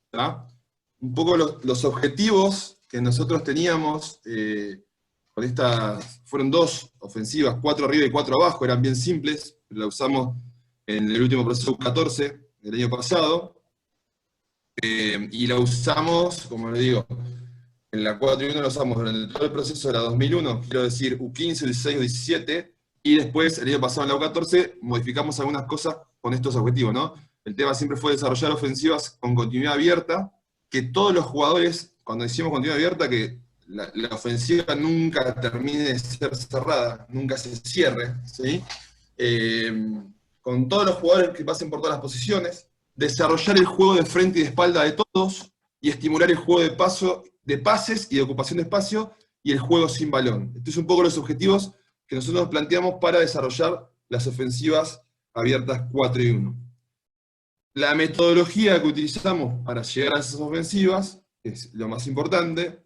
¿tá? Un poco los objetivos que nosotros teníamos con estas, fueron 2 ofensivas, 4 arriba y 4 abajo, eran bien simples, la usamos en el último proceso U14 del año pasado, y la usamos, como le digo, en la 4 y 1 la usamos durante todo el proceso de la 2001, quiero decir U15, U16, U17, y después, el año pasado en la U14, modificamos algunas cosas con estos objetivos, ¿no? El tema siempre fue desarrollar ofensivas con continuidad abierta, que todos los jugadores, cuando decimos continuidad abierta, que la ofensiva nunca termine de ser cerrada, nunca se cierre, ¿sí? Con todos los jugadores que pasen por todas las posiciones, desarrollar el juego de frente y de espalda de todos, y estimular el juego de pases y de ocupación de espacio, y el juego sin balón. Estos son un poco los objetivos que nosotros nos planteamos para desarrollar las ofensivas abiertas 4 y 1. La metodología que utilizamos para llegar a esas ofensivas, que es lo más importante,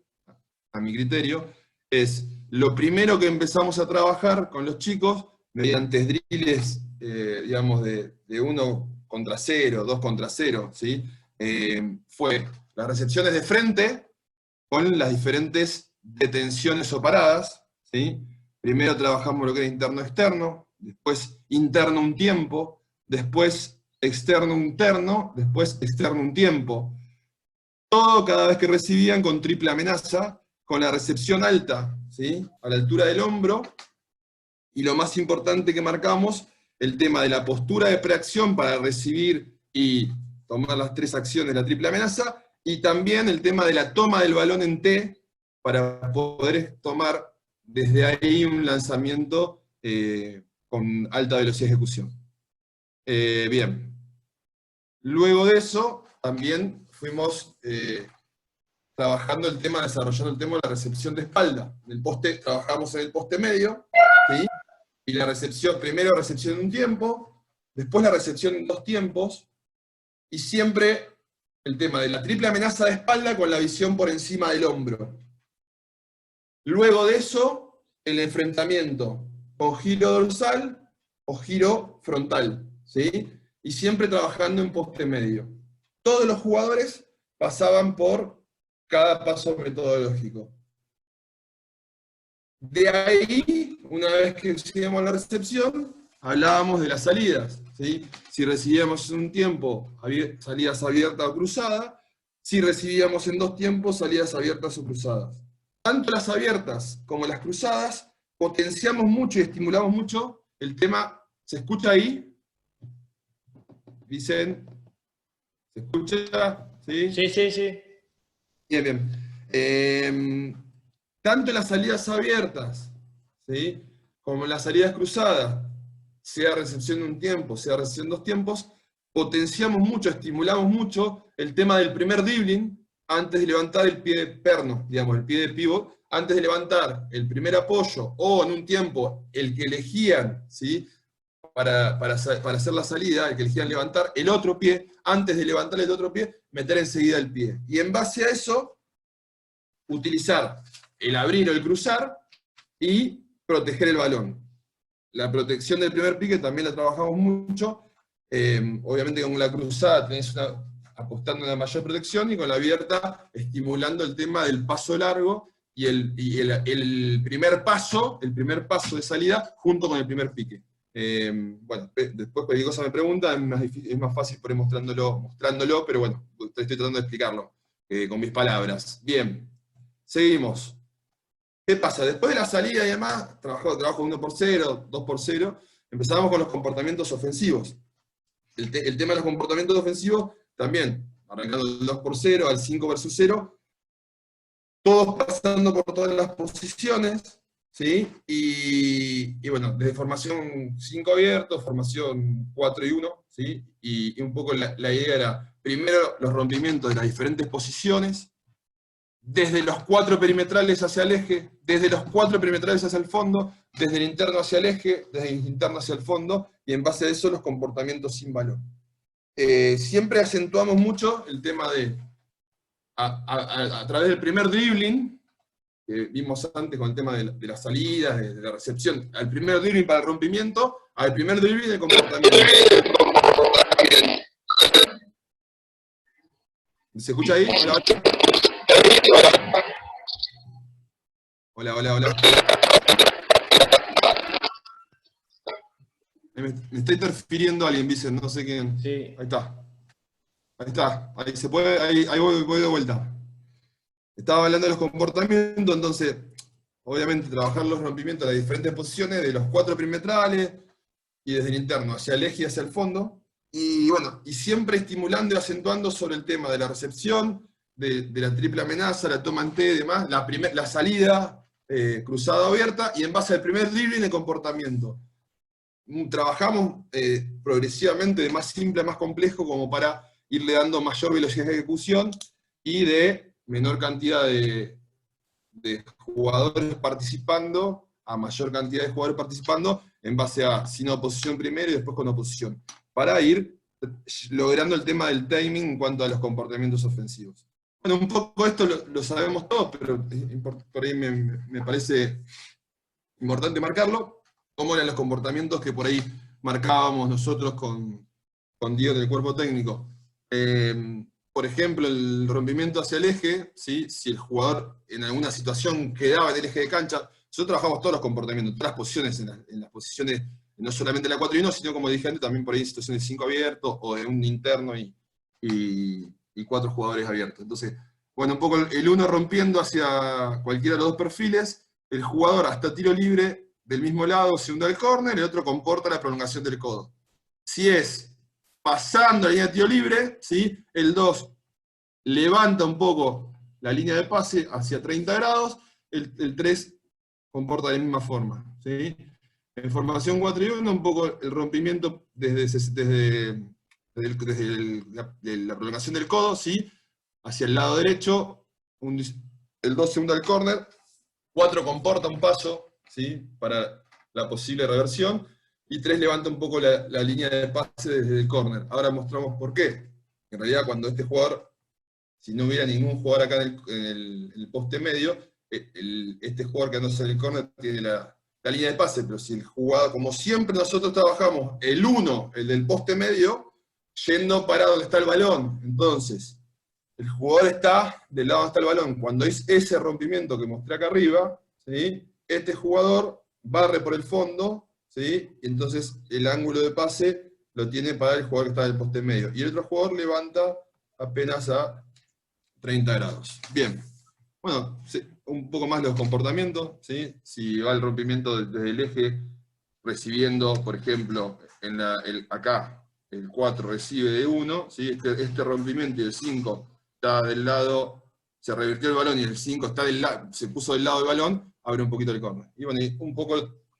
a mi criterio, es lo primero que empezamos a trabajar con los chicos, mediante drills, digamos, de 1 contra 0, 2 contra 0, ¿sí? Fue las recepciones de frente con las diferentes detenciones o paradas, ¿sí? Primero trabajamos lo que era interno-externo, después interno un tiempo, después externo un terno, después externo un tiempo. Todo cada vez que recibían con triple amenaza, con la recepción alta, ¿sí? A la altura del hombro, y lo más importante que marcamos, el tema de la postura de preacción para recibir y tomar las 3 acciones de la triple amenaza, y también el tema de la toma del balón en T, para poder tomar desde ahí un lanzamiento con alta velocidad de ejecución. Bien. Luego de eso, también fuimos trabajando el tema, desarrollando el tema de la recepción de espalda. En el poste, trabajamos en el poste medio, ¿sí? Y la recepción, primero recepción en un tiempo, después la recepción en 2 tiempos, y siempre el tema de la triple amenaza de espalda con la visión por encima del hombro. Luego de eso, el enfrentamiento con giro dorsal o giro frontal, ¿sí? Y siempre trabajando en poste medio. Todos los jugadores pasaban por cada paso metodológico. De ahí, una vez que hacíamos la recepción, hablábamos de las salidas, ¿sí? Si recibíamos en un tiempo salidas abiertas o cruzadas, si recibíamos en 2 tiempos salidas abiertas o cruzadas. Tanto las abiertas como las cruzadas potenciamos mucho y estimulamos mucho el tema. ¿Se escucha ahí? Dicen, ¿se escucha? ¿Sí? Sí, sí, sí. Bien, bien. Tanto en las salidas abiertas, ¿sí? Como en las salidas cruzadas, sea recepción de un tiempo, sea recepción de 2 tiempos, potenciamos mucho, estimulamos mucho el tema del primer dribbling antes de levantar el pie de perno, digamos, el pie de pivot, antes de levantar el primer apoyo, o en un tiempo el que elegían, ¿sí? Para hacer la salida, el que elegían levantar el otro pie, antes de levantar el otro pie, meter enseguida el pie. Y en base a eso, utilizar el abrir o el cruzar y proteger el balón. La protección del primer pique también la trabajamos mucho. Obviamente con la cruzada tenés apostando a una mayor protección, y con la abierta estimulando el tema del paso largo y el primer paso de salida junto con el primer pique. Bueno, después cualquier cosa me pregunta, es más fácil por ahí mostrándolo, pero bueno, estoy tratando de explicarlo con mis palabras. Bien, seguimos. ¿Qué pasa? Después de la salida y demás, trabajo 1 por 0, 2 por 0, empezábamos con los comportamientos ofensivos. El tema de los comportamientos ofensivos, también, arrancando del 2 por 0 al 5 versus 0, todos pasando por todas las posiciones, ¿sí? Y bueno, desde formación 5 abierto, formación 4 y 1, ¿sí? Y un poco la idea era, primero, los rompimientos de las diferentes posiciones, desde los 4 perimetrales hacia el eje, desde los 4 perimetrales hacia el fondo, desde el interno hacia el eje, desde el interno hacia el fondo, y en base a eso los comportamientos sin balón. Siempre acentuamos mucho el tema de, a través del primer dribbling, que vimos antes con el tema de las salidas, de la recepción, al primer dribbling para el rompimiento, al primer dribbling de comportamiento. ¿Se escucha ahí? Hola, hola. Hola, hola. Me está interfiriendo alguien, Vicen, no sé quién. Sí. Ahí está. Ahí está. Ahí se puede, ahí voy de vuelta. Estaba hablando de los comportamientos, entonces, obviamente, trabajar los rompimientos en las diferentes posiciones de los 4 perimetrales y desde el interno hacia el eje y hacia el fondo. Y bueno, y siempre estimulando y acentuando sobre el tema de la recepción, de la triple amenaza, la toma en T y demás, la salida cruzada o abierta, y en base al primer dribbling de comportamiento. Trabajamos progresivamente de más simple a más complejo como para irle dando mayor velocidad de ejecución y de menor cantidad de jugadores participando a mayor cantidad de jugadores participando en base a sin oposición primero y después con oposición, para ir logrando el tema del timing en cuanto a los comportamientos ofensivos. Bueno, un poco esto lo sabemos todos, pero por ahí me parece importante marcarlo. ¿Cómo eran los comportamientos que por ahí marcábamos nosotros con Diego del cuerpo técnico? Por ejemplo, el rompimiento hacia el eje, ¿sí? Si el jugador en alguna situación quedaba en el eje de cancha, nosotros trabajamos todos los comportamientos, todas las posiciones, en las posiciones, no solamente la 4 y 1, sino como dije antes, también por ahí en situaciones de 5 abiertos, o de un interno y 4 jugadores abiertos. Entonces, bueno, un poco el uno rompiendo hacia cualquiera de los dos perfiles, el jugador hasta tiro libre del mismo lado se hunde al córner, el otro comporta la prolongación del codo. Si es pasando la línea de tiro libre, ¿sí? El 2 levanta un poco la línea de pase hacia 30 grados, el 3 comporta de la misma forma, ¿sí? En formación 4 y 1, un poco el rompimiento desde la prolongación del codo, ¿sí? Hacia el lado derecho, el 2 se hunde al córner, 4 comporta un paso, ¿sí? Para la posible reversión, y 3 levanta un poco la línea de pase desde el córner. Ahora mostramos por qué. En realidad, cuando este jugador, si no hubiera ningún jugador acá en el poste medio, este jugador que anda en el córner tiene la línea de pase, pero si el jugador, como siempre nosotros trabajamos, el 1, el del poste medio, yendo para donde está el balón. Entonces, el jugador está del lado donde está el balón. Cuando es ese rompimiento que mostré acá arriba, ¿sí? Este jugador barre por el fondo, ¿sí? Y entonces el ángulo de pase lo tiene para el jugador que está en el poste medio. Y el otro jugador levanta apenas a 30 grados. Bien. Bueno, sí, un poco más los comportamientos, ¿sí? Si va el rompimiento desde el eje, recibiendo, por ejemplo, acá el 4 recibe de 1, ¿sí? Este rompimiento y el 5 está del lado, se revirtió el balón y el 5 está se puso del lado del balón, abre un poquito el córner. Y bueno, y un poco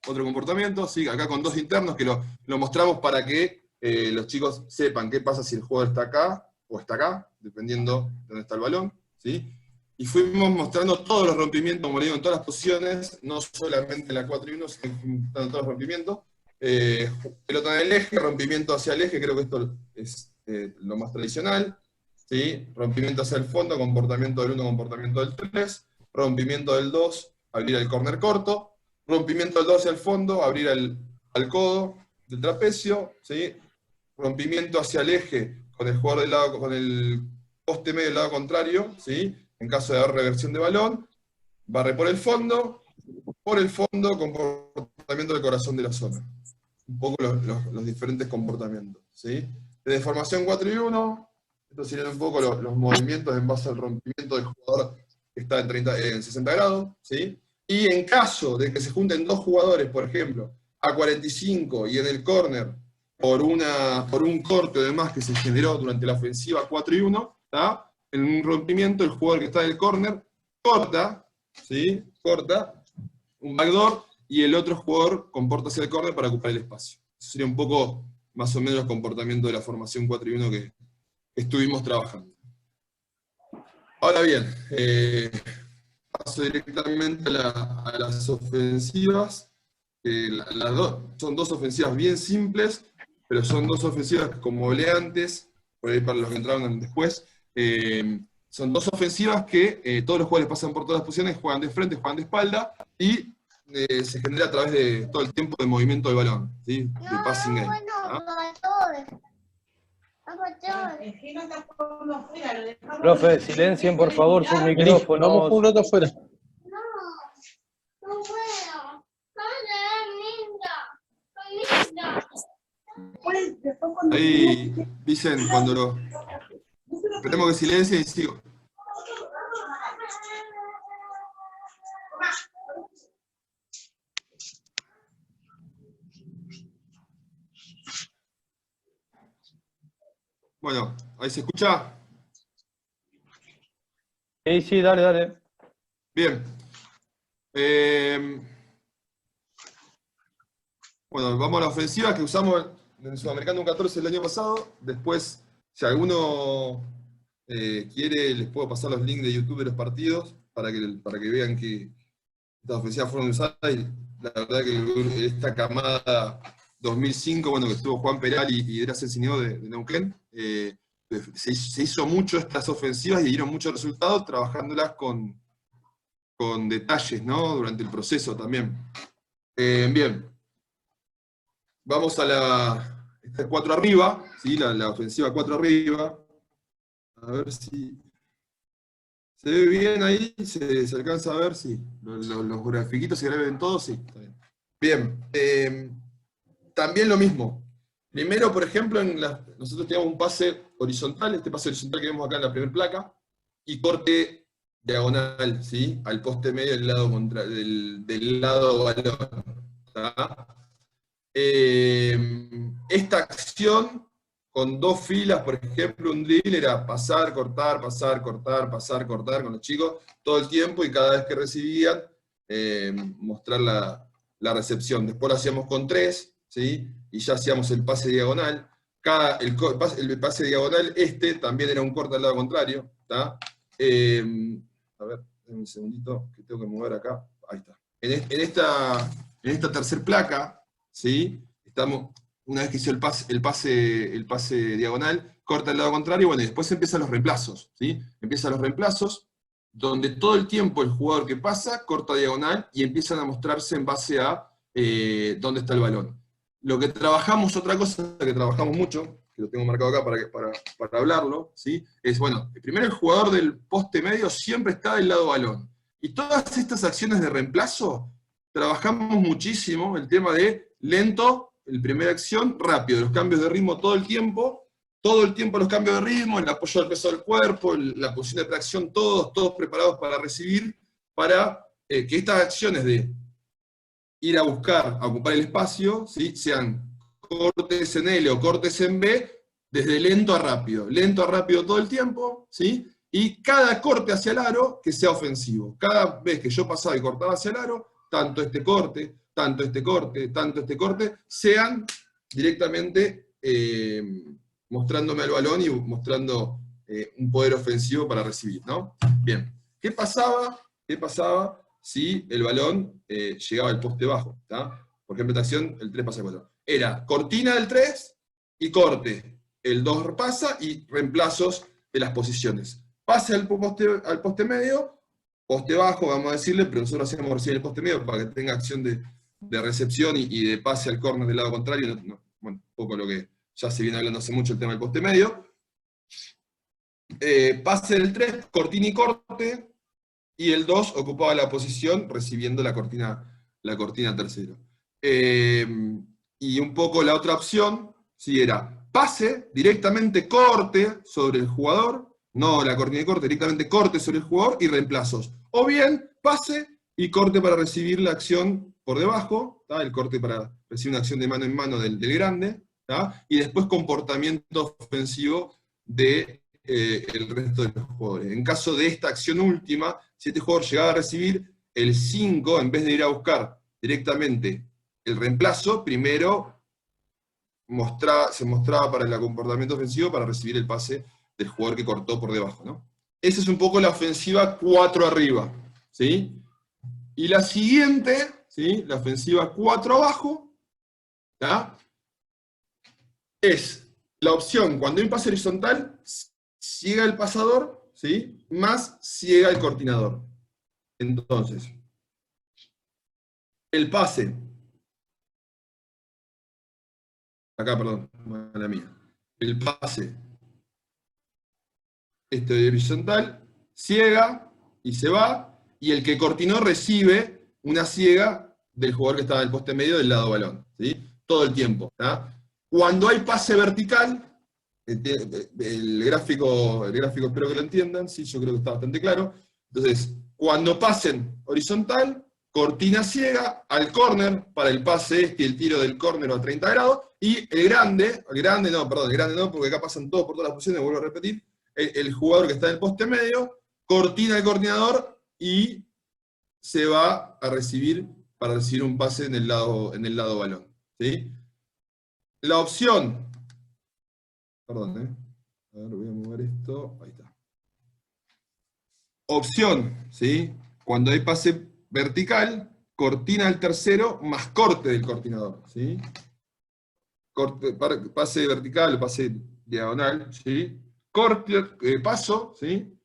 otro comportamiento, ¿sí? Acá con 2 internos que lo mostramos para que los chicos sepan qué pasa si el jugador está acá o está acá, dependiendo de dónde está el balón, ¿sí? Y fuimos mostrando todos los rompimientos, como le digo, en todas las posiciones, no solamente en la 4 y 1, sino en todos los rompimientos. Pelota en el eje, rompimiento hacia el eje, creo que esto es lo más tradicional. ¿Sí? Rompimiento hacia el fondo, comportamiento del 1, comportamiento del 3. Rompimiento del 2, abrir el córner corto. Rompimiento del 2 hacia el fondo, abrir al codo del trapecio. ¿Sí? Rompimiento hacia el eje con el jugador del lado, con el poste medio del lado contrario, ¿sí? En caso de haber reversión de balón, barre por el fondo, comportamiento del corazón de la zona. Un poco los diferentes comportamientos, ¿sí? Desde formación 4 y 1, estos serían un poco los movimientos en base al rompimiento del jugador que está en 60 grados, ¿sí? Y en caso de que se junten 2 jugadores, por ejemplo, a 45 y en el córner, por un corte o demás que se generó durante la ofensiva 4 y 1, ¿tá? En un rompimiento, el jugador que está en el córner corta, ¿sí? Corta un backdoor y el otro jugador comporta hacia el córner para ocupar el espacio. Eso sería un poco más o menos el comportamiento de la formación 4 y 1 que estuvimos trabajando. Ahora bien, paso directamente a las ofensivas. Son 2 ofensivas bien simples, pero son 2 ofensivas que, como hablé antes, por ahí para los que entraron después, son 2 ofensivas que todos los jugadores pasan por todas las posiciones, juegan de frente, juegan de espalda, y se genera a través de todo el tiempo de movimiento del balón, ¿sí? De passing game. ¿Ah? Profe, silencien por favor sus Vení, micrófonos. vamos un rato afuera. No puedo. Ahí dicen cuando lo... Esperemos que silencie y sigo. Bueno, ¿ahí se escucha? Sí, dale, dale. Bien. Bueno, vamos a la ofensiva que usamos en el Sudamericano 14 el año pasado. Después, si alguno quiere, les puedo pasar los links de YouTube de los partidos para que vean que estas ofensivas fueron usadas. Y la verdad que esta camada 2005, bueno, que estuvo Juan Peral y era Cecilio de Neuquén, se hizo mucho estas ofensivas y dieron muchos resultados trabajándolas con detalles, ¿no? Durante el proceso también. Bien. Vamos a esta 4 arriba, ¿sí? La ofensiva 4 arriba. A ver si se ve bien ahí, se alcanza a ver, sí. Los grafiquitos se ven todos, sí. Está bien. Bien. También lo mismo. Primero, por ejemplo, nosotros teníamos un pase horizontal, este pase horizontal que vemos acá en la primera placa, y corte diagonal, ¿sí? Al poste medio del lado del lado balón. ¿Tá? Esta acción con 2 filas, por ejemplo, un drill era pasar, cortar, pasar, cortar, pasar, cortar con los chicos todo el tiempo y cada vez que recibían, mostrar la recepción. Después lo hacíamos con 3, ¿sí? Y ya hacíamos el pase diagonal. El pase diagonal también era un corte al lado contrario. ¿Tá? A ver, un segundito que tengo que mover acá. Ahí está. En esta tercera placa, ¿sí? Una vez que hizo el pase diagonal, corta el lado contrario, bueno, y después empiezan los reemplazos, ¿sí? Empiezan los reemplazos, donde todo el tiempo el jugador que pasa, corta diagonal, y empiezan a mostrarse en base a dónde está el balón. Lo que trabajamos, otra cosa que trabajamos mucho, que lo tengo marcado acá para hablarlo, ¿sí? Es, bueno, primero el jugador del poste medio siempre está del lado balón. Y todas estas acciones de reemplazo, trabajamos muchísimo el tema de lento, la primera acción, rápido, los cambios de ritmo todo el tiempo los cambios de ritmo, el apoyo al peso del cuerpo, la posición de tracción, todos preparados para recibir, para que estas acciones de ir a buscar, a ocupar el espacio, ¿sí? Sean cortes en L o cortes en B, desde lento a rápido todo el tiempo, ¿sí? Y cada corte hacia el aro que sea ofensivo. Cada vez que yo pasaba y cortaba hacia el aro, tanto este corte, tanto este corte, tanto este corte, sean directamente mostrándome al balón y mostrando un poder ofensivo para recibir, ¿no? Bien, ¿qué pasaba si el balón llegaba al poste bajo? ¿Tá? Por ejemplo, esta acción, el 3 pasa a 4. Era cortina del 3 y corte. El 2 pasa y reemplazos de las posiciones. Pase al poste medio, poste bajo, vamos a decirle, pero nosotros hacemos recibir el poste medio para que tenga acción de recepción y de pase al córner del lado contrario. Bueno, un poco lo que ya se viene hablando hace mucho, el tema del poste medio. Pase del 3, cortina y corte, y el 2 ocupaba la posición recibiendo la cortina tercero. Y un poco la otra opción, sí, era pase, directamente corte sobre el jugador, no la cortina de corte, directamente corte sobre el jugador y reemplazos. O bien, pase y corte para recibir la acción por debajo, ¿tá? El corte para recibir una acción de mano en mano del grande, ¿tá? Y después comportamiento ofensivo de el resto de los jugadores. En caso de esta acción última, si este jugador llegaba a recibir el 5, en vez de ir a buscar directamente el reemplazo, primero se mostraba para el comportamiento ofensivo para recibir el pase del jugador que cortó por debajo, ¿no? Esa es un poco la ofensiva 4 arriba, ¿sí? Y la siguiente, ¿sí? La ofensiva 4 abajo, ¿tá? Es la opción, cuando hay un pase horizontal, ciega el pasador, ¿sí? Más ciega el coordinador. Entonces, el pase, acá, perdón, la mía. el pase de horizontal, ciega y se va, y el que cortinó recibe una ciega del jugador que estaba en el poste medio del lado balón, ¿sí? Todo el tiempo. ¿Tá? Cuando hay pase vertical, el gráfico espero que lo entiendan, sí, yo creo que está bastante claro. Entonces, cuando pasen horizontal, cortina ciega al córner para el pase y el tiro del córner a 30 grados, y el grande no, porque acá pasan todos por todas las posiciones, vuelvo a repetir, el jugador que está en el poste medio, cortina el coordinador y se va a recibir para recibir un pase en el lado balón. ¿Sí? La opción, perdón, a ver, voy a mover esto, ahí está. Opción, ¿sí? Cuando hay pase vertical, cortina al tercero más corte del coordinador, ¿sí? Pase vertical, pase diagonal, ¿sí? Corte, paso, ¿sí?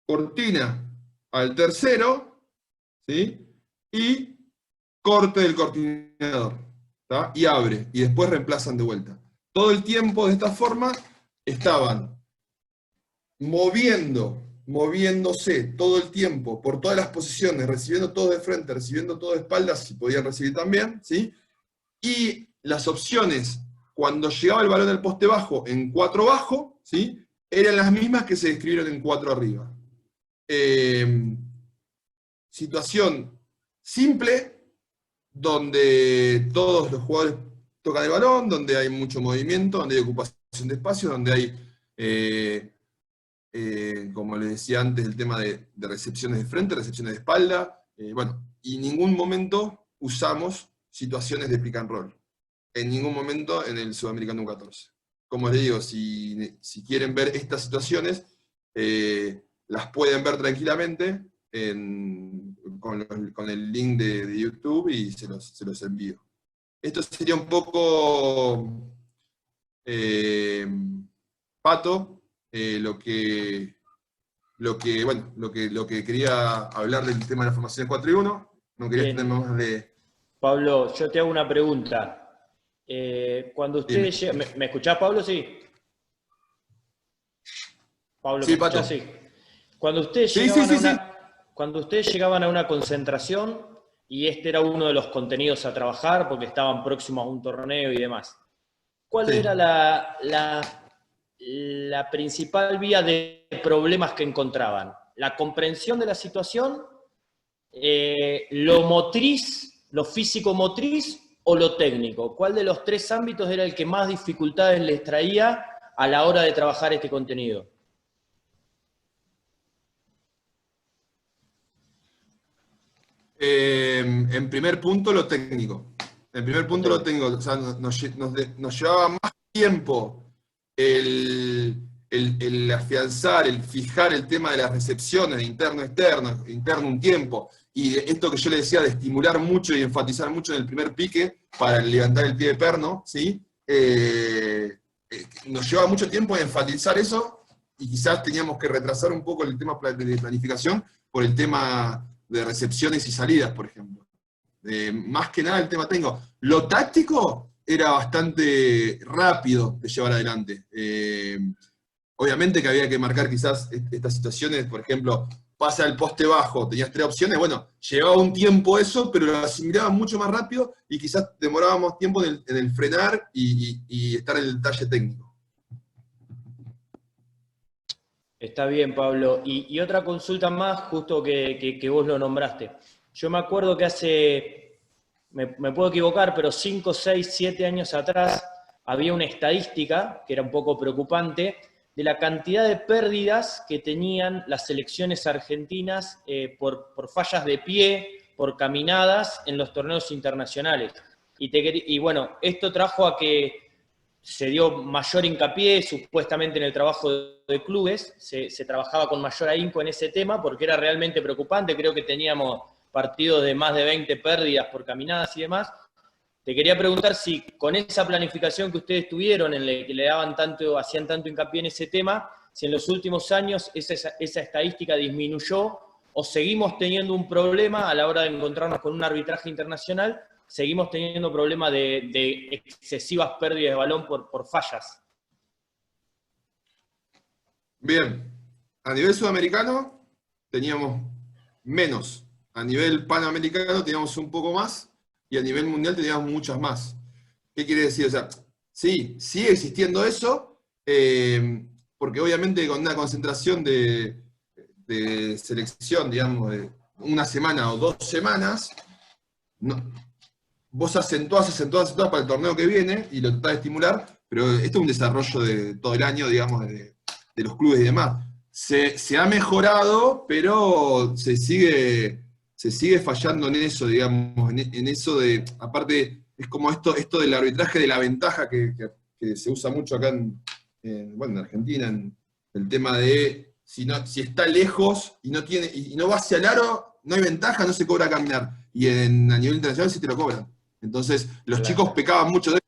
Cortina al tercero, ¿sí? Y corte del coordinador, ¿tá? Y abre, y después reemplazan de vuelta. Todo el tiempo de esta forma estaban moviéndose todo el tiempo por todas las posiciones, recibiendo todo de frente, recibiendo todo de espaldas, si podían recibir también, ¿sí? Y las opciones, cuando llegaba el balón al poste bajo en 4 bajo, ¿sí? Eran las mismas que se describieron en 4 arriba. Situación simple, donde todos los jugadores tocan el balón, donde hay mucho movimiento, donde hay ocupación de espacio, donde hay, como les decía antes, el tema de recepciones de frente, recepciones de espalda, bueno, y en ningún momento usamos situaciones de pick and roll. En ningún momento en el Sudamericano U14. Como les digo, si quieren ver estas situaciones, las pueden ver tranquilamente con el link de YouTube y se los envío. Esto sería un poco, Pato, lo que quería hablar del tema de la formación 4 y 1. No quería Bien. extenderme más de... Pablo, yo te hago una pregunta. Cuando ustedes Dime. llegan... ¿Me escuchás, Pablo? Sí. Pablo, Sí, ¿me escuchás? Pato. Sí. Cuando ustedes Sí, llegaban sí, a sí, una... Cuando ustedes llegaban a una concentración y este era uno de los contenidos a trabajar porque estaban próximos a un torneo y demás, ¿cuál sí. era la principal vía de problemas que encontraban? ¿La comprensión de la situación, lo motriz, lo físico-motriz o lo técnico? ¿Cuál de los 3 ámbitos era el que más dificultades les traía a la hora de trabajar este contenido? En primer punto, lo técnico. En primer punto, lo técnico. O sea, nos llevaba más tiempo el afianzar, el fijar el tema de las recepciones de interno-externo, interno un tiempo, y esto que yo le decía de estimular mucho y enfatizar mucho en el primer pique para levantar el pie de perno, ¿sí? Nos llevaba mucho tiempo enfatizar eso, y quizás teníamos que retrasar un poco el tema de planificación por el tema de recepciones y salidas, por ejemplo. Más que nada el tema técnico. Lo táctico era bastante rápido de llevar adelante. Obviamente que había que marcar quizás estas situaciones, por ejemplo, pasa al poste bajo, tenías 3 opciones, bueno, llevaba un tiempo eso, pero lo asimilaba mucho más rápido y quizás demorábamos tiempo en el frenar y estar en el detalle técnico. Está bien, Pablo. Y otra consulta más, justo que vos lo nombraste. Yo me acuerdo que hace, me puedo equivocar, pero 5, 6, 7 años atrás había una estadística que era un poco preocupante de la cantidad de pérdidas que tenían las selecciones argentinas por fallas de pie, por caminadas en los torneos internacionales. Y bueno, esto trajo a que se dio mayor hincapié supuestamente en el trabajo de clubes, se trabajaba con mayor ahínco en ese tema porque era realmente preocupante. Creo que teníamos partidos de más de 20 pérdidas por caminadas y demás. Te quería preguntar si con esa planificación que ustedes tuvieron, en la que le hacían tanto hincapié en ese tema, si en los últimos años esa estadística disminuyó o seguimos teniendo un problema a la hora de encontrarnos con un arbitraje internacional, seguimos teniendo problemas de excesivas pérdidas de balón por fallas. Bien, a nivel sudamericano teníamos menos, a nivel panamericano teníamos un poco más, y a nivel mundial teníamos muchas más. ¿Qué quiere decir? O sea, sí, sigue existiendo eso, porque obviamente con una concentración de selección, digamos, de una semana o 2 semanas, no, vos acentuás para el torneo que viene y lo tratás de estimular, pero esto es un desarrollo de todo el año, digamos, de los clubes y demás. Se ha mejorado, pero se sigue fallando en eso, digamos, en eso de, aparte, es como esto del arbitraje de la ventaja que se usa mucho acá en Argentina, en el tema de si está lejos y no va hacia el aro, no hay ventaja, no se cobra caminar. Y a nivel internacional sí te lo cobran. Entonces, los Claro. chicos pecaban mucho de eso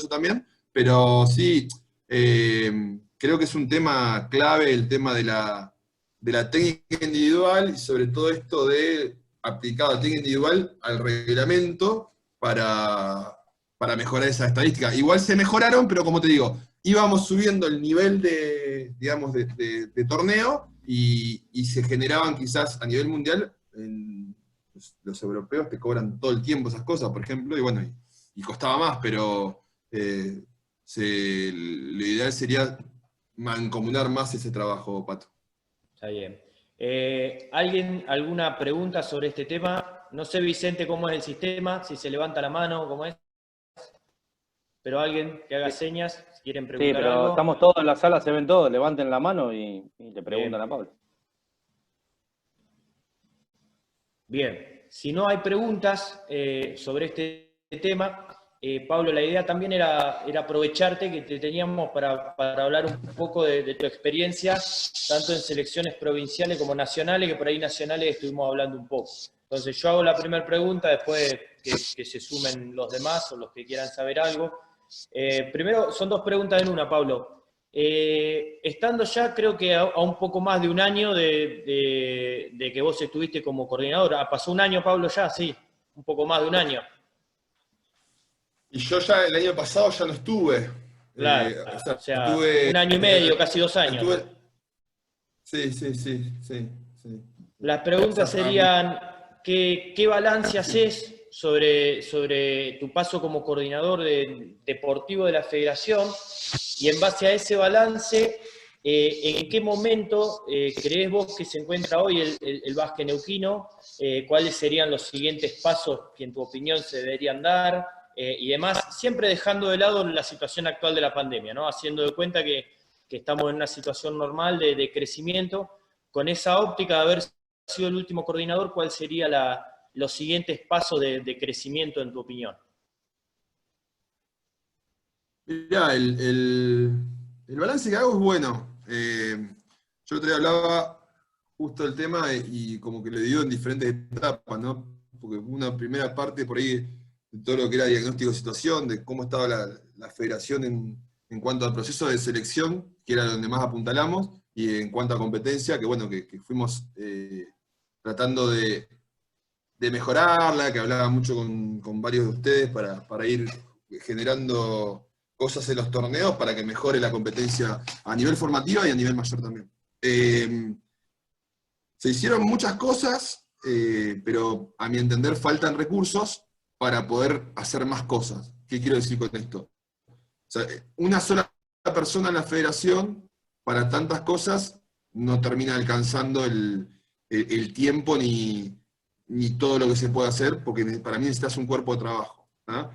también, pero sí, creo que es un tema clave el tema de la técnica individual, y sobre todo esto de aplicar la técnica individual al reglamento para mejorar esa estadística. Igual se mejoraron, pero como te digo, íbamos subiendo el nivel digamos, de torneo, y se generaban quizás a nivel mundial, los europeos te cobran todo el tiempo esas cosas, por ejemplo, y bueno, y costaba más, pero lo ideal sería mancomunar más ese trabajo, Pato. Está bien. ¿Alguna pregunta sobre este tema? No sé, Vicente, cómo es el sistema, si se levanta la mano, cómo es. Pero alguien que haga señas, si quieren Sí, preguntar pero algo. estamos todos en la sala, se ven todos, levanten la mano y le preguntan a Pablo. Bien, si no hay preguntas sobre este tema, Pablo, la idea también era aprovecharte que te teníamos para hablar un poco de tu experiencia, tanto en selecciones provinciales como nacionales, que por ahí nacionales estuvimos hablando un poco. Entonces yo hago la primera pregunta, después que se sumen los demás o los que quieran saber algo. Primero, son 2 preguntas en una, Pablo. Estando ya, creo que a un poco más de un año de que vos estuviste como coordinador, pasó un año, Pablo, ya, sí, un poco más de un año. Y yo ya el año pasado ya no estuve. Claro, o sea, Estuve, un año y medio, casi 2 años. Sí. Las preguntas serían, ¿qué balance haces sobre tu paso como coordinador deportivo de la federación? Y en base a ese balance, ¿en qué momento crees vos que se encuentra hoy el básquet neuquino? ¿Cuáles serían los siguientes pasos que en tu opinión se deberían dar? Y demás, siempre dejando de lado la situación actual de la pandemia, ¿no? Haciendo de cuenta que estamos en una situación normal de crecimiento. Con esa óptica de haber sido el último coordinador, ¿cuál sería los siguientes pasos de crecimiento en tu opinión? Mirá, el balance que hago es bueno. Yo el otro día hablaba justo del tema, y como que lo divido en diferentes etapas, ¿no? Porque una primera parte por ahí de todo lo que era diagnóstico de situación, de cómo estaba la federación en cuanto al proceso de selección, que era donde más apuntalamos, y en cuanto a competencia, que bueno, que fuimos tratando de mejorarla, que hablaba mucho con varios de ustedes para ir generando cosas en los torneos para que mejore la competencia a nivel formativa y a nivel mayor también. Se hicieron muchas cosas, pero a mi entender faltan recursos para poder hacer más cosas. ¿Qué quiero decir con esto? O sea, una sola persona en la federación para tantas cosas no termina alcanzando el tiempo ni todo lo que se puede hacer, porque para mí necesitas un cuerpo de trabajo, ¿no?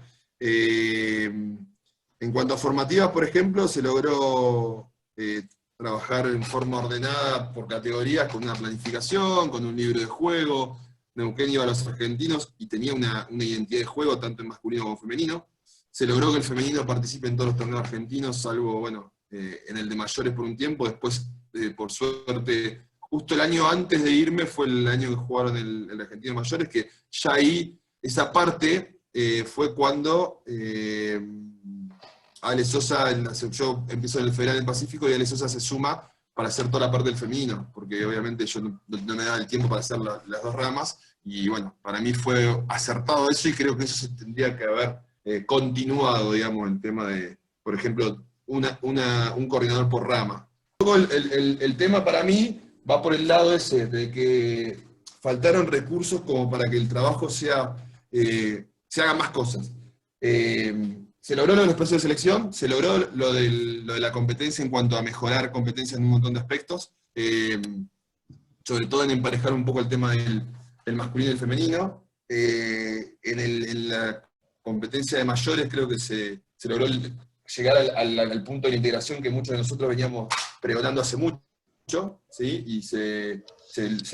En cuanto a formativas, por ejemplo, se logró trabajar en forma ordenada por categorías, con una planificación, con un libro de juego. Neuquén iba a los argentinos y tenía una identidad de juego, tanto en masculino como femenino. Se logró que el femenino participe en todos los torneos argentinos, salvo, bueno, en el de mayores por un tiempo. Después, por suerte, justo el año antes de irme fue el año que jugaron el argentino mayores, que ya ahí, esa parte, fue cuando Ale Sosa, yo empiezo en el Federal del Pacífico, y Ale Sosa se suma para hacer toda la parte del femenino, porque obviamente yo no me daba el tiempo para hacer las 2 ramas, y bueno, para mí fue acertado eso, y creo que eso se tendría que haber continuado, digamos, el tema de, por ejemplo, un coordinador por rama. poco el tema para mí va por el lado ese, de que faltaron recursos como para que el trabajo se hagan más cosas. Se logró lo de los procesos de selección, se logró lo de la competencia en cuanto a mejorar competencias en un montón de aspectos, sobre todo en emparejar un poco el tema del masculino y el femenino. En la competencia de mayores creo que se logró llegar al punto de la integración que muchos de nosotros veníamos pregonando hace mucho, ¿sí? Y se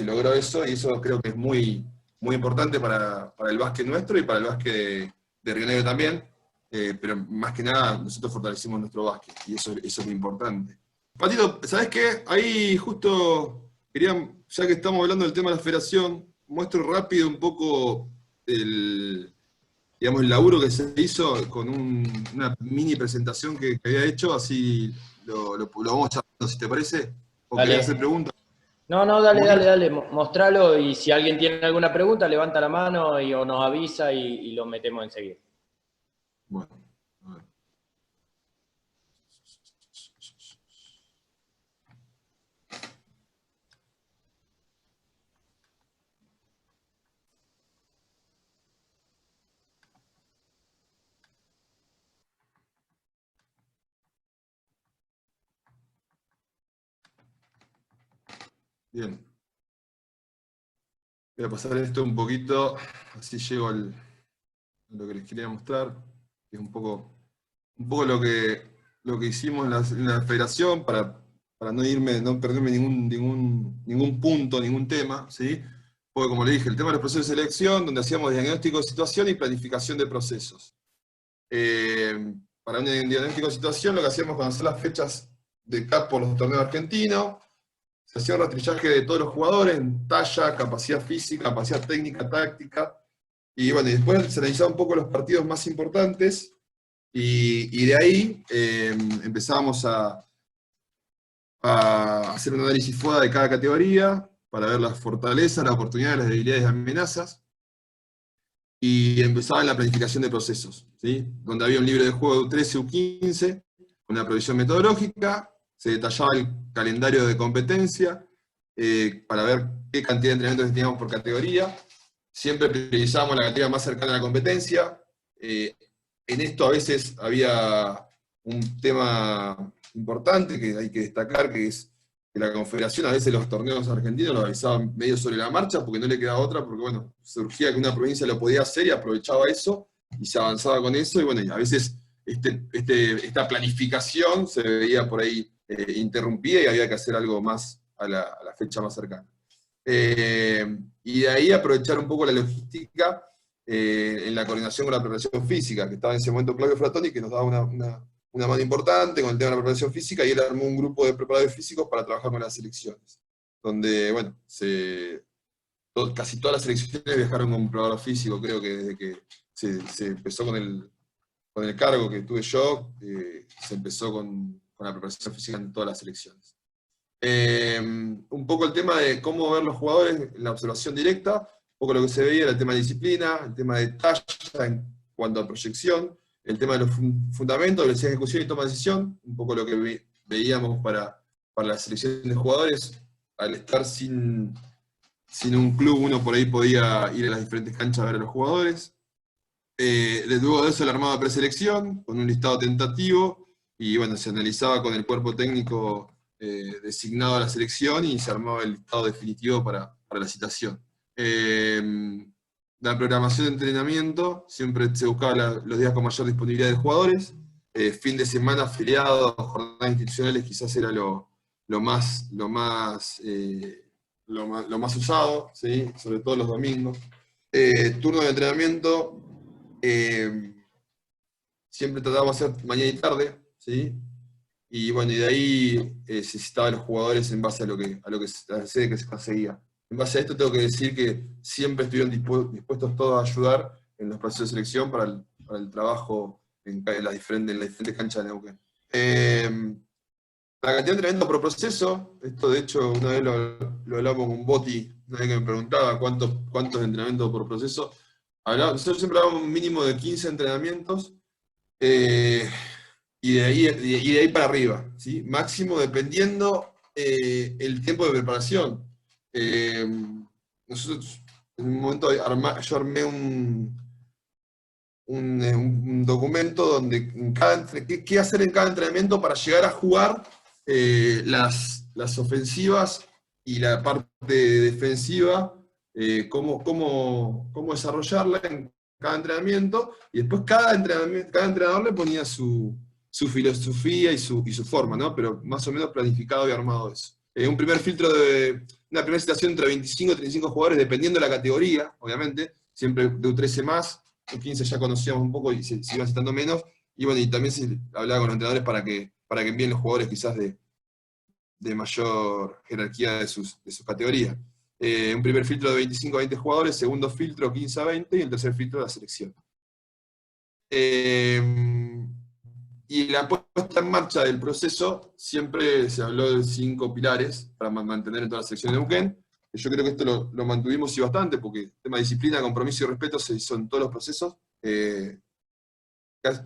logró eso, y eso creo que es muy, muy importante para el básquet nuestro y para el básquet de Río Negro también, pero más que nada nosotros fortalecimos nuestro básquet, y eso es lo importante. Patito, ¿sabés qué? Ahí justo quería, ya que estamos hablando del tema de la federación, muestro rápido un poco el laburo que se hizo con una mini presentación que había hecho, así lo vamos charlando, si te parece, o Dale. querés hacer preguntas. No, dale, mostralo, y si alguien tiene alguna pregunta, levanta la mano o nos avisa y lo metemos enseguida. Bueno, a ver. Bien. Voy a pasar esto un poquito, así llego a lo que les quería mostrar, que es un poco lo que hicimos en la federación para no perderme ningún punto, ningún tema, ¿sí? Porque como le dije, el tema de los procesos de selección, donde hacíamos diagnóstico de situación y planificación de procesos. Para un diagnóstico de situación, lo que hacíamos cuando hacíamos las fechas de CAP por los torneos argentinos, se hacía un rastrillaje de todos los jugadores en talla, capacidad física, capacidad técnica, táctica, y bueno, y después se analizaba un poco los partidos más importantes, y de ahí empezábamos a hacer un análisis FODA de cada categoría, para ver las fortalezas, las oportunidades, las debilidades y amenazas, y empezaba en la planificación de procesos, ¿sí? Donde había un libro de juego 13 u 15, con una provisión metodológica, se detallaba el calendario de competencia, para ver qué cantidad de entrenamientos teníamos por categoría. Siempre priorizábamos la categoría más cercana a la competencia. En esto a veces había un tema importante que hay que destacar, que es que la Confederación a veces los torneos argentinos los avisaban medio sobre la marcha, porque no le quedaba otra, porque bueno, surgía que una provincia lo podía hacer y aprovechaba eso, y se avanzaba con eso, y bueno, y a veces esta planificación se veía por ahí interrumpida y había que hacer algo más a la fecha más cercana. Y de ahí aprovechar un poco la logística en la coordinación con la preparación física, que estaba en ese momento Claudio Fratoni, que nos daba una mano importante con el tema de la preparación física, y él armó un grupo de preparadores físicos para trabajar con las selecciones, donde, bueno, casi todas las selecciones viajaron con un preparador físico, creo que desde que se empezó con el cargo que tuve yo, se empezó con la preparación física en todas las selecciones. Un poco el tema de cómo ver los jugadores en la observación directa, un poco lo que se veía era el tema de disciplina, el tema de talla en cuanto a proyección, el tema de los fundamentos, velocidad de ejecución y toma de decisión, un poco lo que veíamos para la selección de jugadores. Al estar sin un club, uno por ahí podía ir a las diferentes canchas a ver a los jugadores. Luego de eso el armado de preselección, con un listado tentativo, y bueno, se analizaba con el cuerpo técnico designado a la selección, y se armaba el listado definitivo para la citación. La programación de entrenamiento, siempre se buscaba los días con mayor disponibilidad de jugadores. Fin de semana, feriados, jornadas institucionales quizás era lo más usado, ¿sí? Sobre todo los domingos. Turno de entrenamiento, siempre tratábamos de hacer mañana y tarde, ¿sí? Y bueno, y de ahí se citaban los jugadores en base a la sede que se conseguía. En base a esto tengo que decir que siempre estuvieron dispuestos todos a ayudar en los procesos de selección para el trabajo en las diferentes canchas de Neuquén. La cantidad de entrenamiento por proceso, esto de hecho una vez lo hablamos con Botti, una vez que me preguntaba cuántos entrenamientos por proceso. Nosotros siempre hablábamos un mínimo de 15 entrenamientos. y de ahí para arriba, ¿sí? Máximo dependiendo el tiempo de preparación. Nosotros, en un momento, yo armé un documento donde qué hacer en cada entrenamiento para llegar a jugar las ofensivas y la parte defensiva, cómo desarrollarla en cada entrenamiento, y después cada entrenador le ponía su filosofía y su forma, ¿no? Pero más o menos planificado y armado eso. Un primer filtro una primera situación entre 25 y 35 jugadores, dependiendo de la categoría, obviamente, siempre de U13 más, U15 ya conocíamos un poco y se iban citando menos, y bueno, y también se hablaba con los entrenadores para que envíen los jugadores quizás de mayor jerarquía de sus categorías. Un primer filtro de 25 a 20 jugadores, segundo filtro 15 a 20, y el tercer filtro la selección. Y la puesta en marcha del proceso, siempre se habló de 5 pilares para mantener en toda la selección de Neuquén. Yo creo que esto lo mantuvimos y bastante, porque el tema de disciplina, compromiso y respeto se hizo en todos los procesos.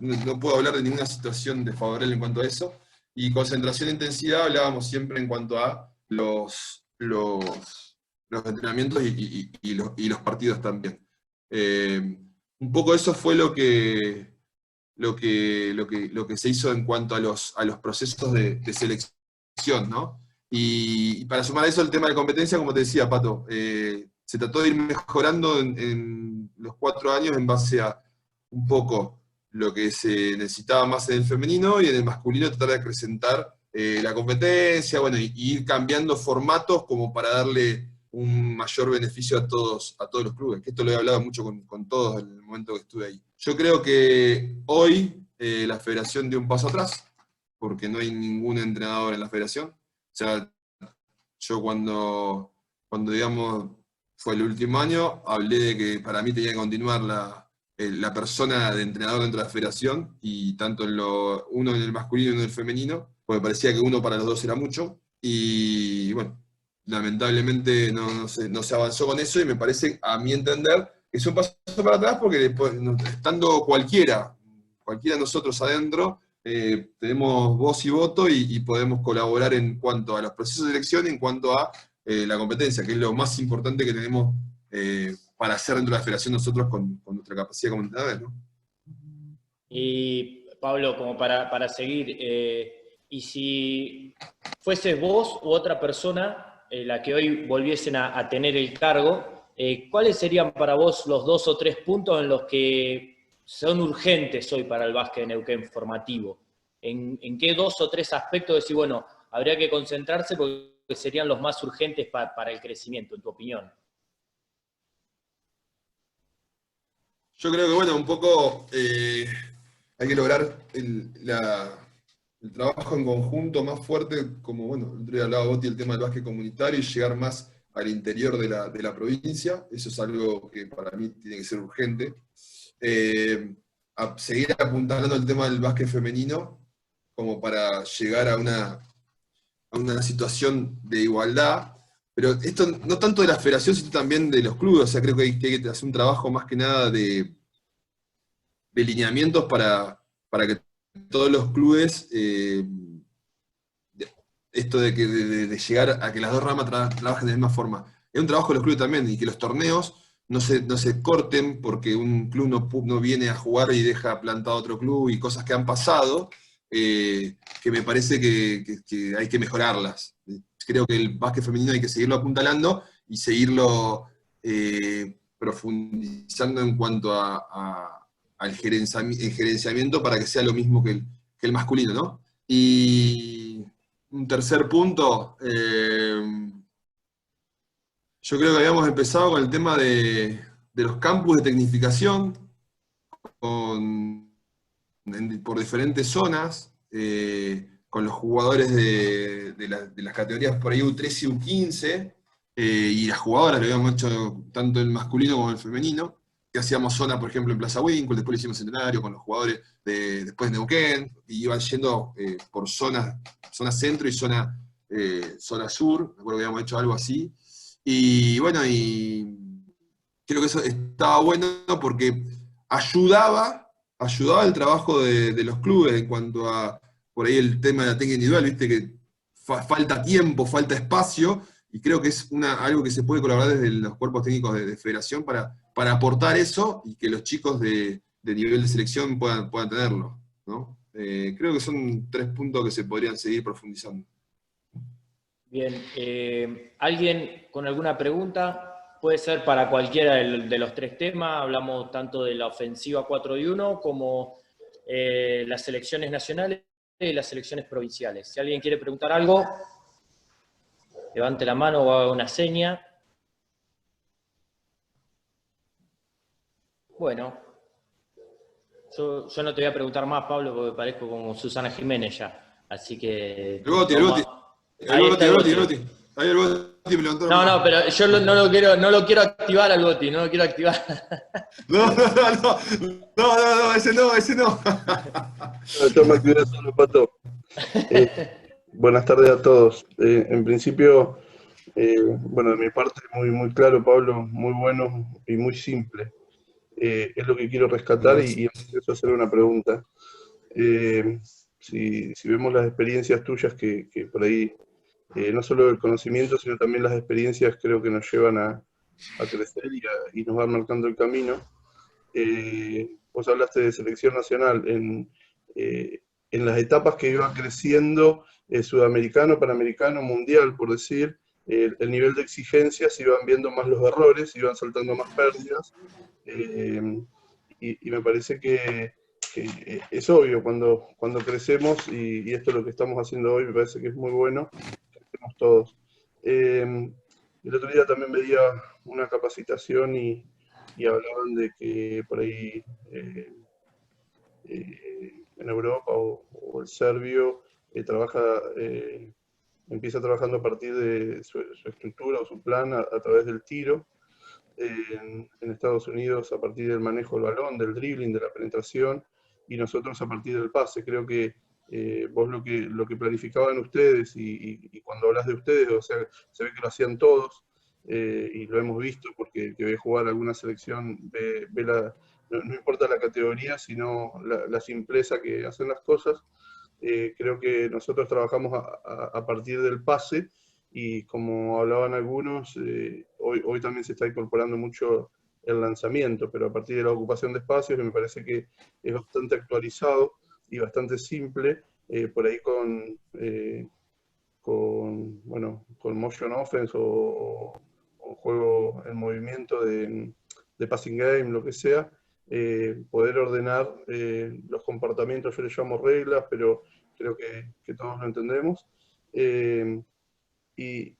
No puedo hablar de ninguna situación desfavorable en cuanto a eso. Y concentración e intensidad hablábamos siempre en cuanto a los entrenamientos y los partidos también. Un poco eso fue lo que se hizo en cuanto a los procesos de selección, ¿no? Y para sumar a eso el tema de competencia, como te decía, Pato, se trató de ir mejorando en los 4 años en base a un poco lo que se necesitaba más en el femenino, y en el masculino tratar de acrecentar la competencia, bueno, y ir cambiando formatos como para darle un mayor beneficio a todos los clubes, que esto lo he hablado mucho con todos en el momento que estuve ahí. Yo creo que hoy la federación dio un paso atrás, porque no hay ningún entrenador en la federación. O sea, yo cuando digamos, fue el último año, hablé de que para mí tenía que continuar la persona de entrenador dentro de la federación, y tanto uno en el masculino y uno en el femenino, porque parecía que uno para los dos era mucho, y bueno, lamentablemente no se avanzó con eso, y me parece, a mi entender, que es un paso para atrás, porque después, estando cualquiera de nosotros adentro, tenemos voz y voto, y podemos colaborar en cuanto a los procesos de elección, en cuanto a la competencia, que es lo más importante que tenemos para hacer dentro de la federación nosotros con nuestra capacidad como entrenadores, ¿no? Y Pablo, como para seguir, y si fueses vos u otra persona la que hoy volviesen a tener el cargo, ¿cuáles serían para vos los 2 o 3 puntos en los que son urgentes hoy para el básquet de Neuquén formativo? ¿En qué 2 o 3 aspectos decís, bueno, habría que concentrarse porque serían los más urgentes para el crecimiento, en tu opinión? Yo creo que, bueno, un poco hay que lograr el trabajo en conjunto más fuerte, como, bueno, el otro día hablaba Boti del tema del básquet comunitario, y llegar más al interior de la provincia. Eso es algo que para mí tiene que ser urgente. A seguir apuntando el tema del básquet femenino, como para llegar a una situación de igualdad. Pero esto no tanto de la federación, sino también de los clubes. O sea, creo que hay que hacer un trabajo más que nada de lineamientos para que todos los clubes, esto de llegar a que las dos ramas trabajen de la misma forma. Es un trabajo de los clubes también, y que los torneos no se corten porque un club no viene a jugar y deja plantado otro club, y cosas que han pasado, que me parece que hay que mejorarlas. Creo que el básquet femenino hay que seguirlo apuntalando y seguirlo profundizando en cuanto al gerenciamiento, para que sea lo mismo que el masculino, ¿no? Y un tercer punto, yo creo que habíamos empezado con el tema de los campus de tecnificación, por diferentes zonas, con los jugadores de las categorías por ahí U13 y U15, y las jugadoras lo habíamos hecho tanto el masculino como el femenino, que hacíamos zona, por ejemplo, en Plaza Winkle, después lo hicimos Centenario con los jugadores después de Neuquén, y iban yendo por zona centro y zona sur, me acuerdo que habíamos hecho algo así, y bueno, y creo que eso estaba bueno porque ayudaba ayudaba el trabajo de los clubes en cuanto a, por ahí el tema de la técnica individual, viste que falta tiempo, falta espacio, y creo que es algo que se puede colaborar desde los cuerpos técnicos de federación para aportar eso y que los chicos de nivel de selección puedan tenerlo, ¿no? Creo que son 3 puntos que se podrían seguir profundizando. Bien, ¿alguien con alguna pregunta? Puede ser para cualquiera de los 3 temas, hablamos tanto de la ofensiva 4-1 como las selecciones nacionales y las selecciones provinciales. Si alguien quiere preguntar algo, levante la mano o haga una seña. Bueno, yo no te voy a preguntar más, Pablo, porque parezco como Susana Jiménez ya. Así que... El Boti. Ahí está el Boti. Ahí el Boti me levantó. No, pero yo no lo quiero activar al Boti, no lo quiero activar. No, ese no. Yo me activé solo, Pato. Buenas tardes a todos. En principio, bueno, de mi parte, muy claro, Pablo, muy bueno y muy simple. Es lo que quiero rescatar y empiezo a hacer una pregunta. Si vemos las experiencias tuyas que por ahí, no solo el conocimiento, sino también las experiencias creo que nos llevan a crecer y nos van marcando el camino. Vos hablaste de selección nacional. En las etapas que iba creciendo, sudamericano, panamericano, mundial, por decir, el nivel de exigencia se iban viendo más los errores, iban saltando más pérdidas, y me parece que es obvio cuando crecemos, y esto es lo que estamos haciendo hoy, me parece que es muy bueno, crecemos todos. El otro día también veía una capacitación y hablaban de que por ahí en Europa o el serbio empieza trabajando a partir de su estructura o su plan a través del tiro. En Estados Unidos a partir del manejo del balón, del dribbling, de la penetración, y nosotros a partir del pase. Creo que vos lo que planificaban ustedes, y cuando hablas de ustedes, o sea, se ve que lo hacían todos, y lo hemos visto porque el que ve jugar alguna selección no importa la categoría, sino la simpleza que hacen las cosas. Creo que nosotros trabajamos a partir del pase, y como hablaban algunos, hoy también se está incorporando mucho el lanzamiento, pero a partir de la ocupación de espacios, que me parece que es bastante actualizado y bastante simple, por ahí con motion offense o juego en movimiento de passing game, lo que sea, poder ordenar los comportamientos. Yo les llamo reglas, pero creo que todos lo entendemos. Y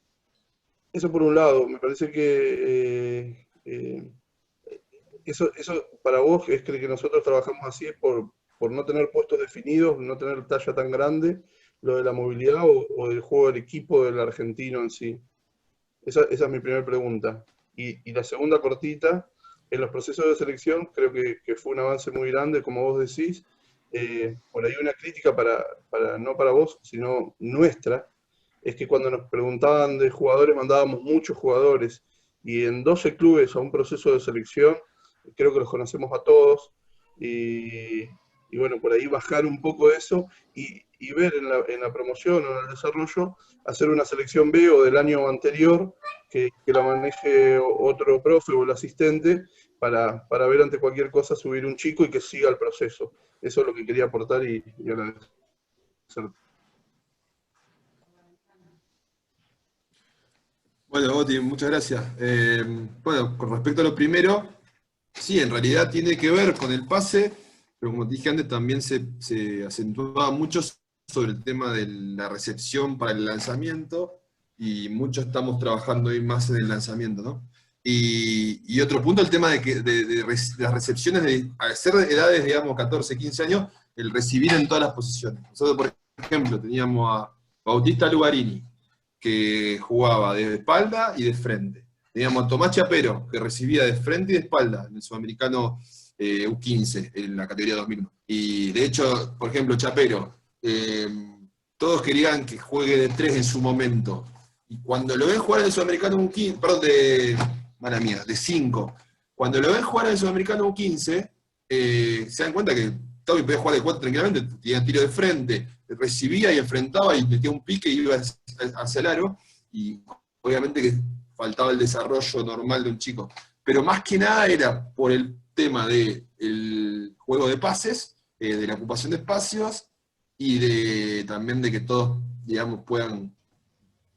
eso por un lado, me parece que eso para vos es que nosotros trabajamos así, es por no tener puestos definidos, no tener talla tan grande, lo de la movilidad o del juego del equipo del argentino en sí. Esa es mi primera pregunta. Y la segunda cortita, en los procesos de selección creo que fue un avance muy grande, como vos decís. Por ahí una crítica no para vos, sino nuestra, es que cuando nos preguntaban de jugadores, mandábamos muchos jugadores, y en 12 clubes a un proceso de selección, creo que los conocemos a todos, y bueno, por ahí bajar un poco eso, y ver en la promoción o en el desarrollo, hacer una selección B o del año anterior, que la maneje otro profe o el asistente, para ver ante cualquier cosa subir un chico y que siga el proceso. Eso es lo que quería aportar y agradecer. Bueno, Boti, muchas gracias. Bueno, con respecto a lo primero, sí, en realidad tiene que ver con el pase, pero como te dije antes, también se acentuaba mucho sobre el tema de la recepción para el lanzamiento, y mucho estamos trabajando hoy más en el lanzamiento, ¿no? Y otro punto, el tema de las recepciones, al ser de edades, digamos, 14, 15 años, el recibir en todas las posiciones. Nosotros, por ejemplo, teníamos a Bautista Lugarini, que jugaba de espalda y de frente. Teníamos a Tomás Chapero, que recibía de frente y de espalda en el Sudamericano U15, en la categoría 2001. Y de hecho, por ejemplo, Chapero, todos querían que juegue de 3 en su momento. Y cuando lo ven jugar en el Sudamericano U15, perdón, de 5, cuando lo ven jugar en el Sudamericano U15, se dan cuenta que Tommy podía jugar de 4 tranquilamente, tenía tiro de frente, recibía y enfrentaba y metía un pique y iba hacia el aro, y obviamente que faltaba el desarrollo normal de un chico. Pero más que nada era por el tema del juego de pases, de la ocupación de espacios, y también de que todos, digamos, puedan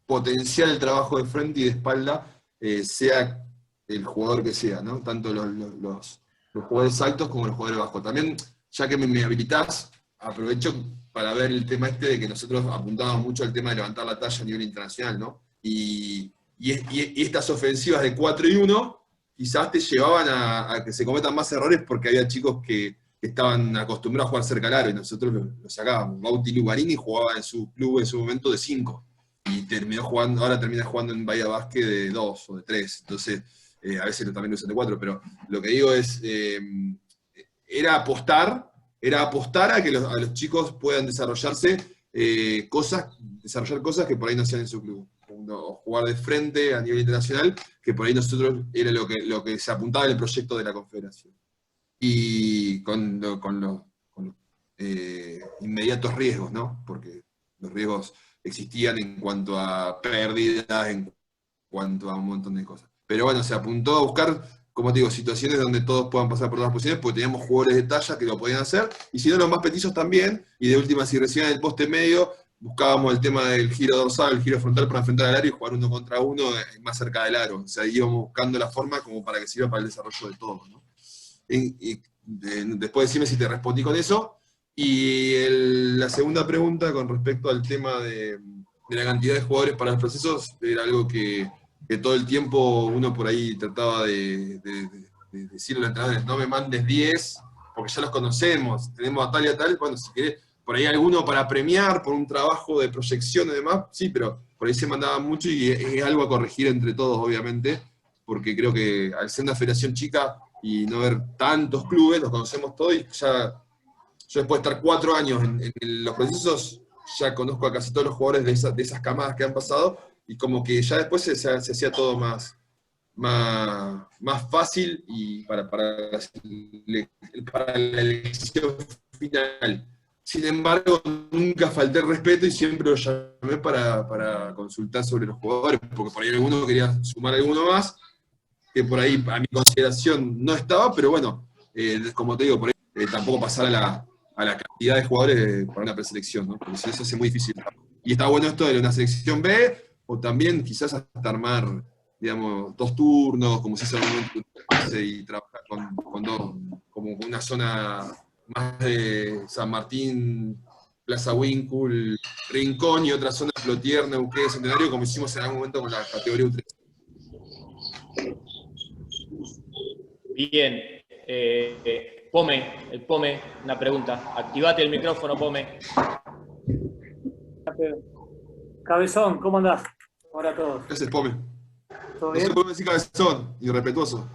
potenciar el trabajo de frente y de espalda, sea el jugador que sea, ¿no? Tanto los jugadores altos como los jugadores bajos. También, ya que me habilitás, aprovecho para ver el tema de que nosotros apuntábamos mucho al tema de levantar la talla a nivel internacional, ¿no? Y estas ofensivas de 4 y 1 quizás te llevaban a que se cometan más errores porque había chicos que estaban acostumbrados a jugar cerca al aro y nosotros lo sacábamos. Bauti Lugarini jugaba en su club en su momento de 5 y ahora termina jugando en Bahía Basket de 2 o de 3. Entonces, a veces también lo usan de 4, pero lo que digo es, era apostar a que a los chicos puedan desarrollar cosas que por ahí no hacían en su club. O jugar de frente a nivel internacional, que por ahí nosotros era lo que se apuntaba en el proyecto de la Confederación. Y con los inmediatos riesgos, ¿no? Porque los riesgos existían en cuanto a pérdidas, en cuanto a un montón de cosas. Pero bueno, se apuntó a buscar, como te digo, situaciones donde todos puedan pasar por todas las posiciones, porque teníamos jugadores de talla que lo podían hacer, y si no, los más petizos también, y de última, si recibían el poste medio, buscábamos el tema del giro dorsal, el giro frontal para enfrentar al aro y jugar 1 contra 1 más cerca del aro. O sea, íbamos buscando la forma como para que sirva para el desarrollo de todos, ¿no? Después decime si te respondí con eso. Y la segunda pregunta con respecto al tema de la cantidad de jugadores para los procesos, era algo que todo el tiempo uno por ahí trataba de decirle a los entrenadores, no me mandes 10, porque ya los conocemos, tenemos a tal y a tal, bueno, si querés, por ahí alguno para premiar, por un trabajo de proyección y demás, sí, pero por ahí se mandaba mucho y es algo a corregir entre todos, obviamente, porque creo que al ser una federación chica y no ver tantos clubes, los conocemos todos y ya, yo después de estar 4 años en los procesos, ya conozco a casi todos los jugadores de esas camadas que han pasado, y como que ya después se hacía todo más fácil y para la elección final. Sin embargo, nunca falté el respeto y siempre lo llamé para consultar sobre los jugadores, porque por ahí alguno quería sumar alguno más, que por ahí a mi consideración no estaba, pero bueno, como te digo, por ahí tampoco pasar a la cantidad de jugadores para una preselección, ¿no? Porque eso hace muy difícil. Y está bueno esto de una selección B, o también quizás hasta armar, digamos, 2 turnos, como si se hace, y trabajar con dos, como una zona más de San Martín, Plaza Winkle, Rincón, y otra zona Plotier, Neuquén, Centenario, como hicimos en algún momento con la categoría U3. Bien. Pome, una pregunta. Activate el micrófono, Pome. Cabezón, ¿cómo andás? Hola a todos. Ese es Pome. ¿Todo No bien? se puede decir cabezón, irrespetuoso.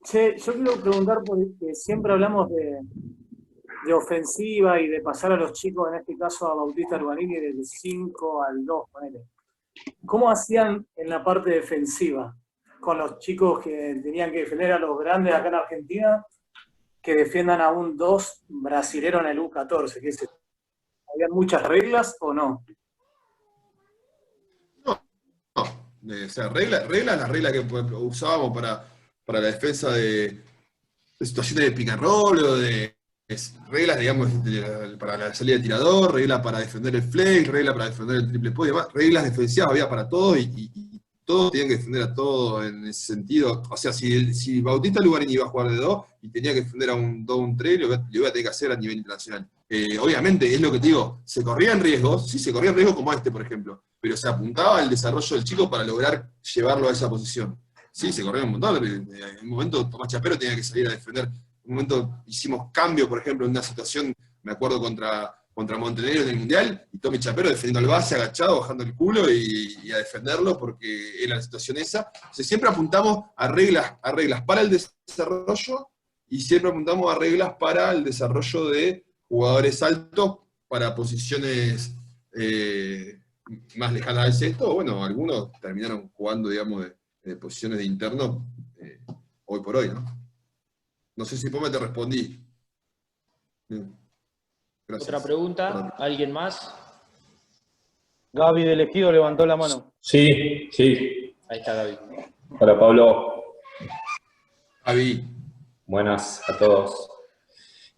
Che, yo quiero preguntar, porque siempre hablamos de ofensiva y de pasar a los chicos, en este caso a Bautista Lugarini, del 5 al 2, ponele. ¿Cómo hacían en la parte defensiva con los chicos que tenían que defender a los grandes acá en Argentina, que defiendan a un 2 brasilero en el U14? ¿Qué es eso? ¿Habían muchas reglas o no? No. O sea, las reglas que usábamos para la defensa de situaciones de pick and roll, o reglas, digamos, para la salida de tirador, reglas para defender el flex, reglas para defender el triple point y demás. Reglas defensivas había para todos y todos tenían que defender a todos en ese sentido. O sea, si Bautista Lugarini iba a jugar de 2 y tenía que defender a un 2 un 3, lo iba a tener que hacer a nivel internacional. Obviamente, es lo que te digo, se corrían riesgos, sí, se corrían riesgos como este, por ejemplo, pero se apuntaba al desarrollo del chico para lograr llevarlo a esa posición. Sí, se corrían un montón, en un momento Tomás Chapero tenía que salir a defender. En un momento hicimos cambio, por ejemplo, en una situación, me acuerdo, contra Montenegro en el Mundial, y Tommy Chapero defendiendo al base, agachado, bajando el culo y a defenderlo porque era la situación esa. O sea, siempre apuntamos a reglas para el desarrollo y siempre apuntamos a reglas para el desarrollo de jugadores altos para posiciones más lejanas al sexto. Bueno, algunos terminaron jugando, digamos, de posiciones de interno hoy por hoy, ¿no? No sé si después te respondí. Bien. Gracias. ¿Otra pregunta? ¿Alguien más? Gaby del Ejido levantó la mano. Sí, sí. Ahí está Gaby. Hola, Pablo. Javi. Buenas a todos.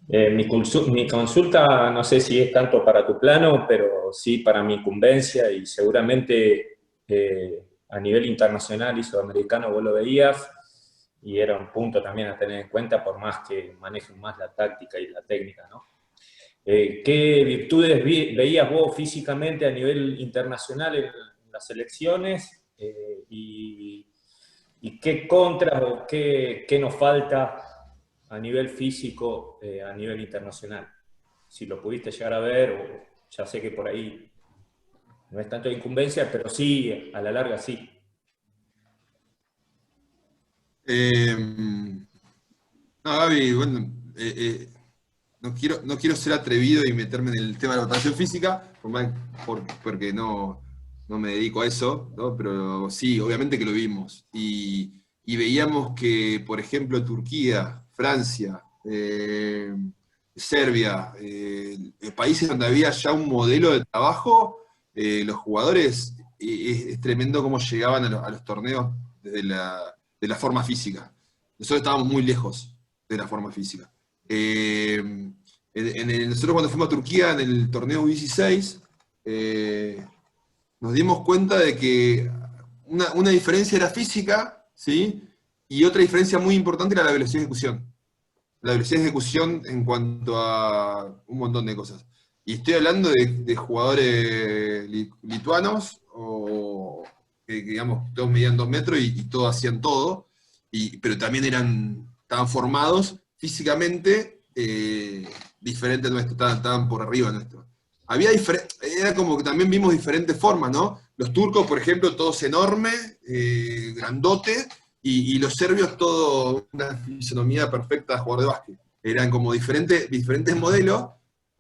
Mi consulta, no sé si es tanto para tu plano, pero sí para mi incumbencia y seguramente a nivel internacional y sudamericano vos lo veías y era un punto también a tener en cuenta por más que manejen más la táctica y la técnica, ¿no? ¿Qué virtudes veías vos físicamente a nivel internacional en las selecciones y qué contras o qué nos falta a nivel físico, a nivel internacional? Si lo pudiste llegar a ver, o ya sé que por ahí no es tanto de incumbencia, pero sí, a la larga sí. No, Gaby, bueno, no quiero ser atrevido y meterme en el tema de la preparación física, porque no me dedico a eso, ¿no? Pero sí, obviamente que lo vimos. Y veíamos que, por ejemplo, Turquía, Francia, Serbia, países donde había ya un modelo de trabajo, los jugadores, es tremendo cómo llegaban a los torneos desde de la forma física. Nosotros estábamos muy lejos de la forma física. Nosotros cuando fuimos a Turquía en el torneo U16, nos dimos cuenta de que una diferencia era física, ¿sí? Y otra diferencia muy importante era la velocidad de ejecución. La velocidad de ejecución en cuanto a un montón de cosas. Y estoy hablando de jugadores lituanos, o que digamos, todos medían 2 metros y todos hacían todo, pero también estaban formados físicamente diferentes nuestros, estaban por arriba nuestros. Era como que también vimos diferentes formas, ¿no? Los turcos, por ejemplo, todos enormes, grandotes, y los serbios, todo una fisonomía perfecta de jugador de básquet. Eran como diferentes modelos,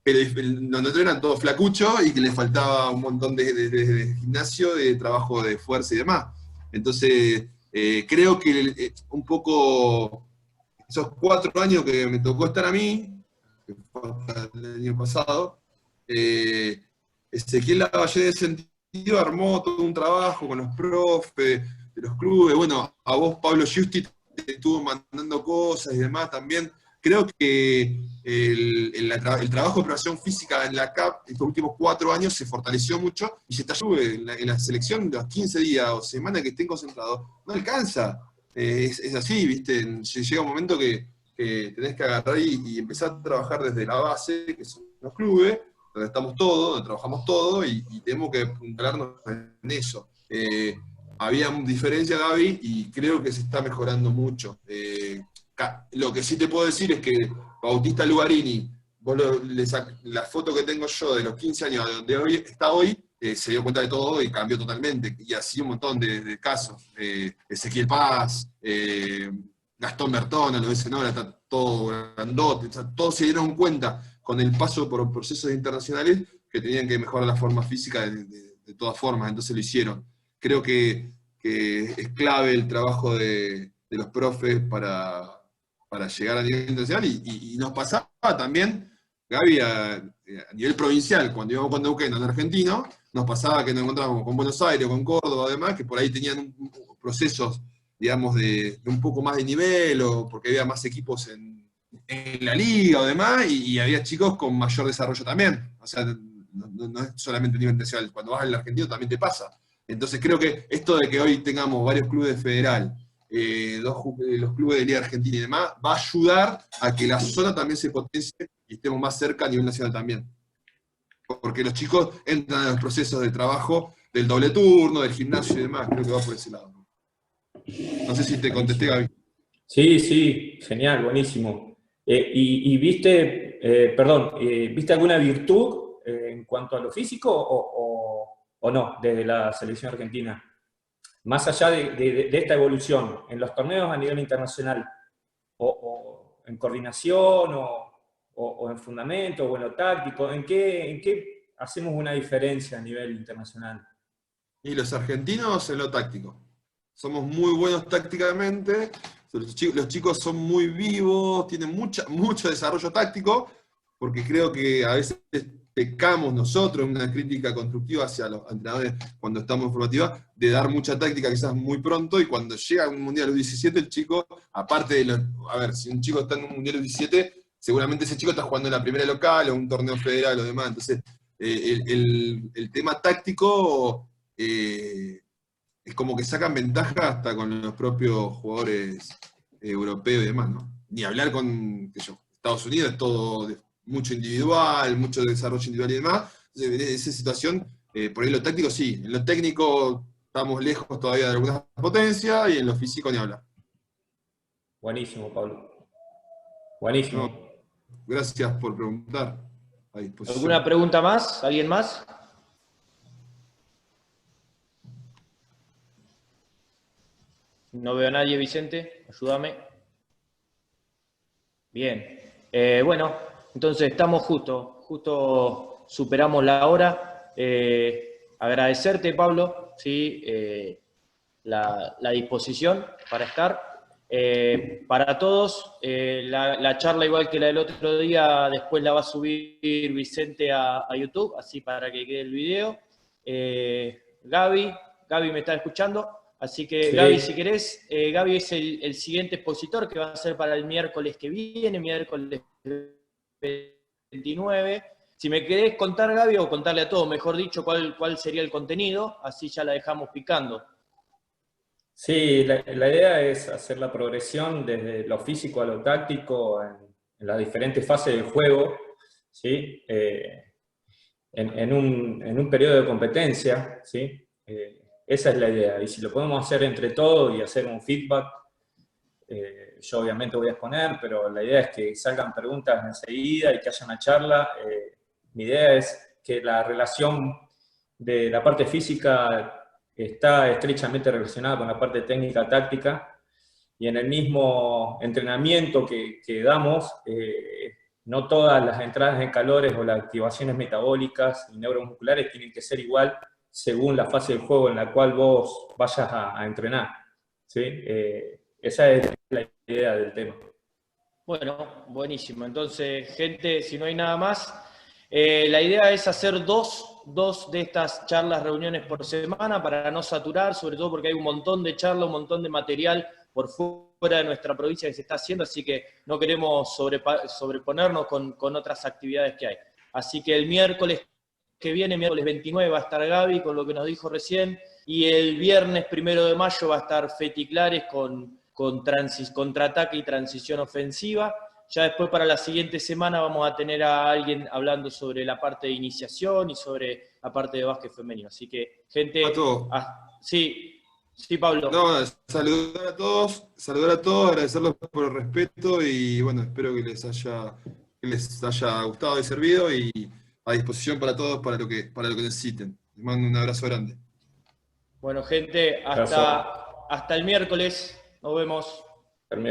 pero nosotros eran todos flacuchos y que les faltaba un montón de gimnasio, de trabajo de fuerza y demás. Entonces, creo que un poco esos 4 años que me tocó estar a mí, que fue hasta el año pasado, Ezequiel Lavallée de sentido armó todo un trabajo con los profes de los clubes. Bueno, a vos, Pablo Giusti, te estuvo mandando cosas y demás también. Creo que el trabajo de preparación física en la CAP estos últimos 4 años se fortaleció mucho y se está en la selección de los 15 días o semanas que estén concentrados. No alcanza. Es así, ¿viste? Llega un momento que tenés que agarrar y empezar a trabajar desde la base, que son los clubes, donde estamos todos, donde trabajamos todos, y tenemos que apuntalarnos en eso. Había diferencia, Gaby, y creo que se está mejorando mucho. Lo que sí te puedo decir es que Bautista Lugarini, la foto que tengo yo de los 15 años a donde hoy está hoy, se dio cuenta de todo y cambió totalmente. Y así un montón de casos. Ezequiel Paz, Gastón Bertona, lo dicen ahora, está todo grandote. O sea, todos se dieron cuenta con el paso por procesos internacionales que tenían que mejorar la forma física de todas formas, entonces lo hicieron. Creo que es clave el trabajo de los profes para llegar a nivel internacional, y nos pasaba también, Gaby, a nivel provincial, cuando íbamos con Neuquén en argentino, nos pasaba que nos encontrábamos con Buenos Aires, con Córdoba, además, que por ahí tenían procesos, digamos, de un poco más de nivel, o porque había más equipos en la liga o demás, y había chicos con mayor desarrollo también. O sea, no es solamente nivel internacional, cuando vas al argentino también te pasa. Entonces creo que esto de que hoy tengamos varios clubes de federal, los clubes de Liga Argentina y demás, va a ayudar a que la zona también se potencie y estemos más cerca a nivel nacional también. Porque los chicos entran en los procesos de trabajo del doble turno, del gimnasio y demás, creo que va por ese lado. No sé si te contesté, Gaby. Sí, sí, genial, buenísimo. ¿Y viste, viste alguna virtud en cuanto a lo físico o no, desde la selección argentina? Más allá de esta evolución, en los torneos a nivel internacional, o en coordinación, o en fundamento, o en lo táctico, ¿en qué hacemos una diferencia a nivel internacional? Y los argentinos en lo táctico. somos muy buenos tácticamente, los chicos son muy vivos, tienen mucho desarrollo táctico, porque creo que a veces pecamos nosotros en una crítica constructiva hacia los entrenadores cuando estamos en formativa, de dar mucha táctica quizás muy pronto, y cuando llega un Mundial U17, el chico, aparte de a ver, si un chico está en un Mundial U17, seguramente ese chico está jugando en la primera local, o un torneo federal, o demás. Entonces, el tema táctico es como que sacan ventaja hasta con los propios jugadores europeos y demás, ¿no? Ni hablar con, qué sé yo, Estados Unidos, es todo mucho individual, mucho desarrollo individual y demás. Entonces, en esa situación, por ahí lo táctico sí, en lo técnico estamos lejos todavía de algunas potencias, y en lo físico ni hablar. Buenísimo, Pablo. Buenísimo. No, gracias por preguntar. A disposición. ¿Alguna pregunta más? ¿Alguien más? No veo a nadie, Vicente. Ayúdame. Bien. Bueno, entonces estamos justo superamos la hora. Agradecerte, Pablo, ¿sí? La disposición para estar. Para todos, la charla, igual que la del otro día, después la va a subir Vicente a YouTube, así para que quede el video. Gaby me está escuchando, así que sí. Gaby, si querés, Gaby es el siguiente expositor que va a ser para el miércoles que viene, miércoles 29. Si me querés contar, Gaby, o contarle a todos, mejor dicho, cuál sería el contenido, así ya la dejamos picando. Sí, la idea es hacer la progresión desde lo físico a lo táctico en las diferentes fases del juego, ¿sí? En un periodo de competencia, ¿sí? Esa es la idea, y si lo podemos hacer entre todos y hacer un feedback, yo obviamente voy a exponer, pero la idea es que salgan preguntas enseguida y que haya una charla. Mi idea es que la relación de la parte física está estrechamente relacionada con la parte técnica táctica, y en el mismo entrenamiento que damos, no todas las entradas en calores o las activaciones metabólicas y neuromusculares tienen que ser igual según la fase del juego en la cual vos vayas a entrenar, ¿sí? Esa es la idea del tema. Bueno, buenísimo. Entonces, gente, si no hay nada más, la idea es hacer dos de estas charlas, reuniones por semana, para no saturar, sobre todo porque hay un montón de charlas, un montón de material por fuera de nuestra provincia que se está haciendo, así que no queremos sobreponernos con otras actividades que hay. Así que el miércoles que viene, miércoles 29, va a estar Gaby con lo que nos dijo recién, y el viernes 1 de mayo va a estar Feti Clares con contraataque y transición ofensiva. Ya después, para la siguiente semana, vamos a tener a alguien hablando sobre la parte de iniciación y sobre la parte de básquet femenino. Así que, gente... Sí, Pablo. No, saludar a todos, agradecerles por el respeto, y bueno, espero que les haya gustado y servido, y a disposición para todos para lo que necesiten. Les mando un abrazo grande. Bueno, gente, hasta el miércoles. Nos vemos.